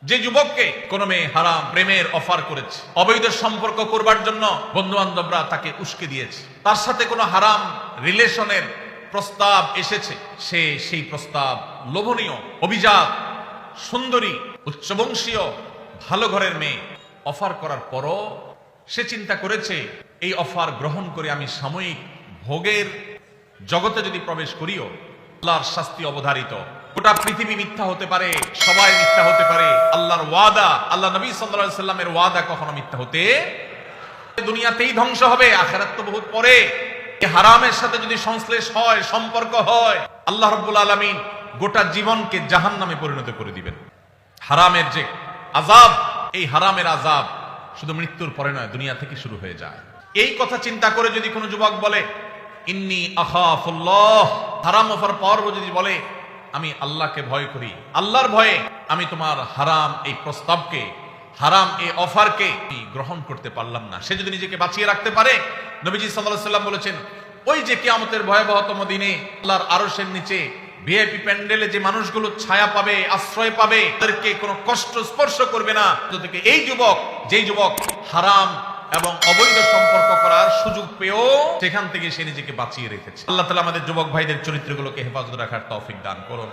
যে যুবককে কোনো মেয়ে হারাম প্রেমের অফার করেছে, অবৈধ সম্পর্ক করবার জন্য বন্ধু বান্ধবরা তাকে উস্কে দিয়েছে, তার সাথে কোনো হারাম রিলেশনের প্রস্তাব এসেছে, সে সেই প্রস্তাব লোভনীয়, অভিজাত, সুন্দরী, উচ্চবংশীয়, ভালো ঘরের মেয়ে অফার করার পরও সে চিন্তা করেছে এই অফার গ্রহণ করে আমি সাময়িক ভোগের জগতে যদি প্রবেশ করিও আল্লাহর শাস্তি অবধারিত। গোটা পৃথিবী মিথ্যা হতে পারে, সবাই মিথ্যা হতে পারে, আল্লাহর ওয়াদা, আল্লাহ নবী সাল্লাল্লাহু আলাইহি সাল্লামের ওয়াদা কখনো মিথ্যা হতে, দুনিয়াতেই ধ্বংস হবে, আখিরাত তো বহুত পরে। এই হারামের সাথে যদি সংশ্লেষ হয়, সম্পর্ক হয়, আল্লাহ রাব্বুল আলামিন গোটা জীবনকে জাহান্নামে পরিণত করে দিবেন। হারামের যে আযাব, এই হারামের আযাব শুধু মৃত্যুর পরে নয়, দুনিয়া থেকে শুরু হয়ে যায়। এই কথা চিন্তা করে যদি কোনো যুবক বলে ইন্নী আখাফুল্লাহ, হারাম অফার পাওয়ার যদি বলে আমি আল্লাহকে ভয় করি, আল্লাহর ভয়ে আমি তোমার হারাম এই প্রস্তাবকে, হারাম এই অফারকে গ্রহণ করতে পারলাম না, সে যদি নিজেকে বাঁচিয়ে রাখতে পারে, নবীজি সাল্লাল্লাহু আলাইহি সাল্লাম বলেছেন ওই যে কিয়ামতের ভয়াবহতম দিনে আল্লাহর আরশের নিচে ভিআইপি প্যান্ডেলে যে মানুষগুলো ছায়া পাবে, আশ্রয় পাবে, তাদেরকে কোনো কষ্ট স্পর্শ করবে না। এই যুবক, যেই যুবক হারাম এবং অবৈধ সম্পর্ক করার সুযোগ পেয়েও সেখান থেকে সে নিজেকে বাঁচিয়ে রেখেছে। আল্লাহ তাআলা আমাদের যুবক ভাইদের চরিত্রগুলোকে হেফাজত রাখার তৌফিক দান করুন।